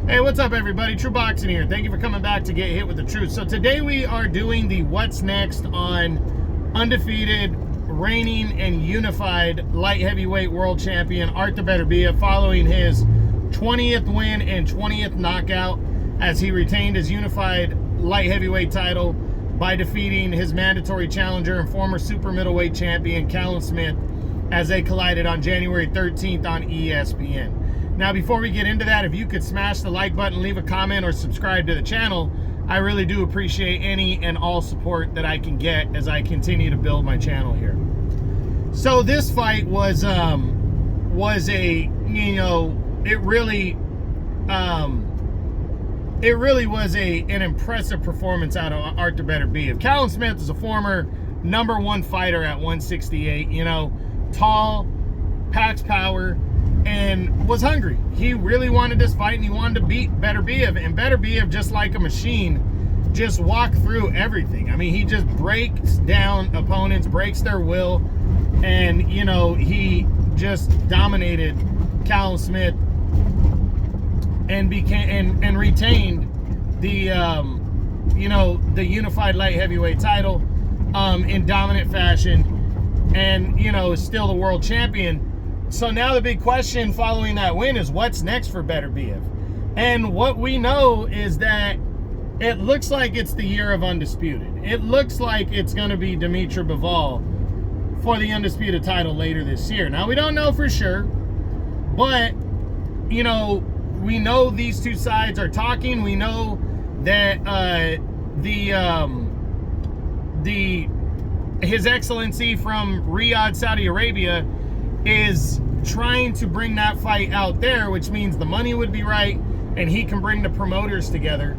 Hey, what's up, everybody? True Boxing here. Thank you for coming back to Get Hit with the Truth. So today we are doing the What's Next on undefeated, reigning, and unified light heavyweight world champion Artur Beterbiev following his 20th win and 20th knockout as he retained his unified light heavyweight title by defeating his mandatory challenger and former super middleweight champion Callum Smith as they collided on January 13th on ESPN. Now, before we get into that, if you could smash the like button, leave a comment, or subscribe to the channel, I really do appreciate any and all support that I can get as I continue to build my channel here. So this fight was a, it really was an impressive performance out of Artur Beterbiev. Callum Smith is a former #1 fighter at 168, tall, packs power, and was hungry. He really wanted this fight, and he wanted to beat Beterbiev. And Beterbiev, just like a machine, just walked through everything. I mean, he just breaks down opponents, breaks their will, and he just dominated Callum Smith and became retained the the unified light heavyweight title in dominant fashion, and is still the world champion. So now the big question following that win is what's next for Beterbiev. And what we know is that it looks like it's the year of Undisputed. It looks like it's going to be Dimitri Bivol for the Undisputed title later this year. Now, we don't know for sure, but, we know these two sides are talking. We know that His Excellency from Riyadh, Saudi Arabia, is trying to bring that fight out there, which means the money would be right, and he can bring the promoters together,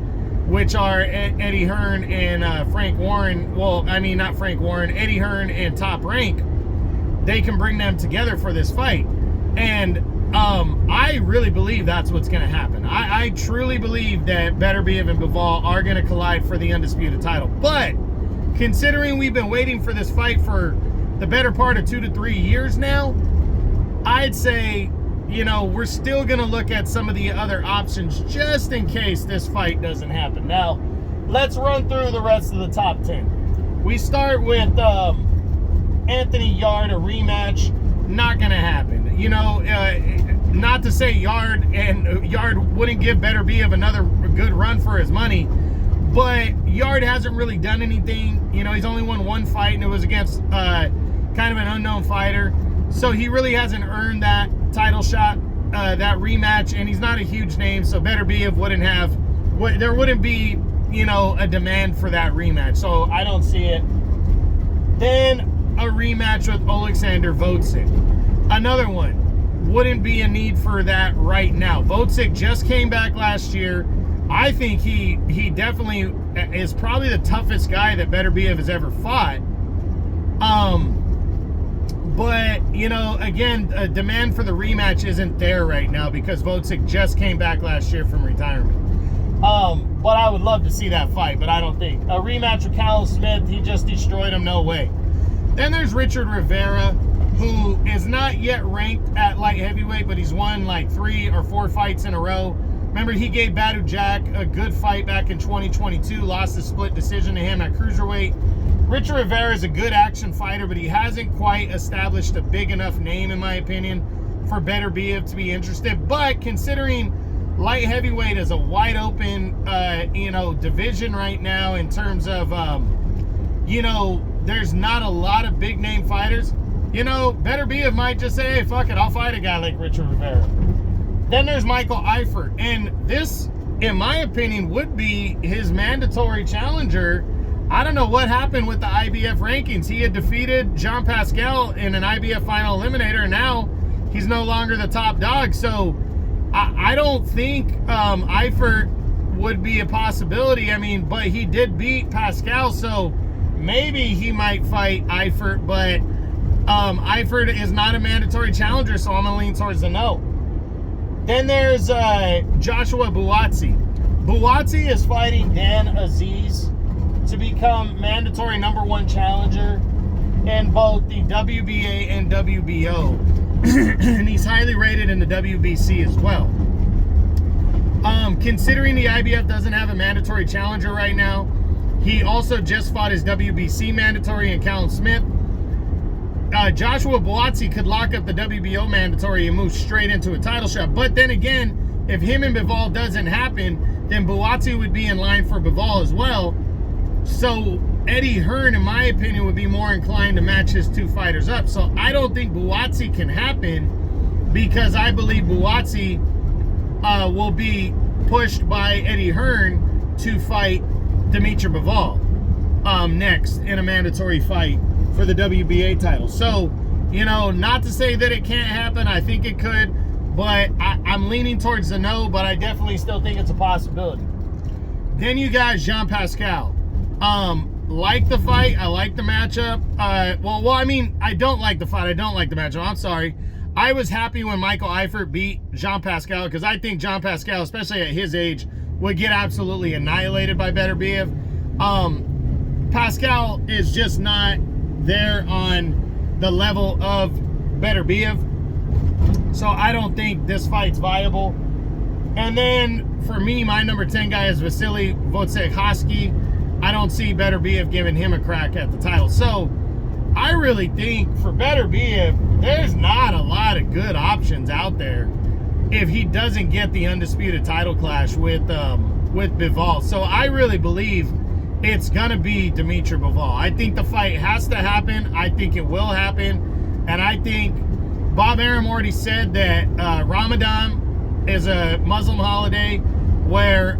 which are Eddie Hearn and Frank Warren. Well, I mean, not Frank Warren, Eddie Hearn and Top Rank. They can bring them together for this fight. And I really believe that's what's going to happen. I truly believe that Beterbiev and Bivol are going to collide for the Undisputed title. But considering we've been waiting for this fight for the better part of 2 to 3 years now, I'd say, we're still going to look at some of the other options just in case this fight doesn't happen. Now, let's run through the rest of the top 10. We start with Anthony Yarde, a rematch. Not going to happen. Not to say Yarde wouldn't give Beterbiev another good run for his money, but Yarde hasn't really done anything. He's only won one fight, and it was against kind of an unknown fighter. So he really hasn't earned that title shot, that rematch, and he's not a huge name, so Beterbiev there wouldn't be, a demand for that rematch. So I don't see it. Then a rematch with Alexander Vovcik. Another one. Wouldn't be a need for that right now. Vovcik just came back last year. I think he definitely is probably the toughest guy that Beterbiev has ever fought. But, again, a demand for the rematch isn't there right now because Vovcik just came back last year from retirement. But I would love to see that fight, but I don't think. A rematch with Callum Smith, he just destroyed him, no way. Then there's Richard Rivera, who is not yet ranked at light heavyweight, but he's won like 3 or 4 fights in a row. Remember, he gave Badu Jack a good fight back in 2022, lost a split decision to him at cruiserweight. Richard Rivera is a good action fighter, but he hasn't quite established a big enough name, in my opinion, for Beterbiev to be interested. But considering light heavyweight is a wide open, division right now in terms of, there's not a lot of big name fighters. Beterbiev might just say, hey, fuck it, I'll fight a guy like Richard Rivera. Then there's Michael Eifert, and this, in my opinion, would be his mandatory challenger. I don't know what happened with the IBF rankings. He had defeated Jean Pascal in an IBF final eliminator, and now he's no longer the top dog. So I don't think Eifert would be a possibility. I mean, but he did beat Pascal, so maybe he might fight Eifert, but Eifert is not a mandatory challenger, so I'm going to lean towards the no. Then there's Joshua Buatsi. Buatsi is fighting Dan Aziz to become mandatory #1 challenger in both the WBA and WBO. And he's highly rated in the WBC as well. Considering the IBF doesn't have a mandatory challenger right now, he also just fought his WBC mandatory in Callum Smith. Joshua Buatsi could lock up the WBO mandatory and move straight into a title shot. But then again, if him and Bivol doesn't happen, then Buatsi would be in line for Bivol as well. So Eddie Hearn, in my opinion, would be more inclined to match his two fighters up. So I don't think Buatsi can happen, because I believe Buatsi will be pushed by Eddie Hearn to fight Dimitri Bivol next in a mandatory fight for the WBA title. So, you know, not to say that it can't happen. I think it could, but I'm leaning towards the no, but I definitely still think it's a possibility. Then you got Jean Pascal. Like the fight. I like the matchup. Well, I mean, I don't like the fight. I don't like the matchup. I'm sorry. I was happy when Michael Eifert beat Jean Pascal, because I think Jean Pascal, especially at his age, would get absolutely annihilated by Beterbiev. Pascal is just not there on the level of Beterbiev, so I don't think this fight's viable. And then for me, my number 10 guy is Vasily Wojciechowski. I don't see Beterbiev giving him a crack at the title. So I really think for Beterbiev, there's not a lot of good options out there if he doesn't get the undisputed title clash with Bivol. So I really believe it's gonna be Dimitri Bivol. I think the fight has to happen. I think it will happen, and I think Bob Arum already said that Ramadan is a Muslim holiday where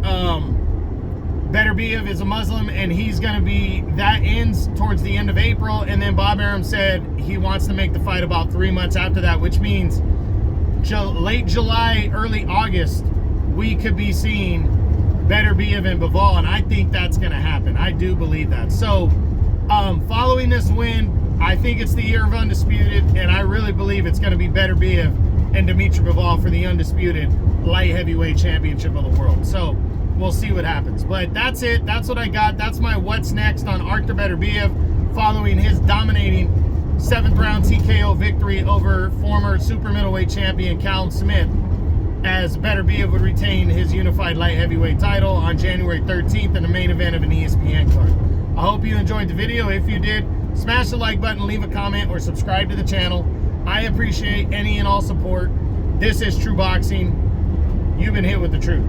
Beterbiev is a Muslim, and he's going to be, that ends towards the end of April. And then Bob Arum said he wants to make the fight about 3 months after that, which means late July, early August, we could be seeing Beterbiev and Bivol, and I think that's going to happen. I do believe that. So following this win, I think it's the year of Undisputed, and I really believe it's going to be Beterbiev and Dimitri Bivol for the Undisputed Light Heavyweight Championship of the world. So we'll see what happens. But that's it. That's what I got. That's my what's next on Artur Beterbiev following his dominating 7th round TKO victory over former super middleweight champion Callum Smith, as Beterbiev would retain his unified light heavyweight title on January 13th in the main event of an ESPN card. I hope you enjoyed the video. If you did, smash the like button, leave a comment, or subscribe to the channel. I appreciate any and all support. This is True Boxing. You've been hit with the truth.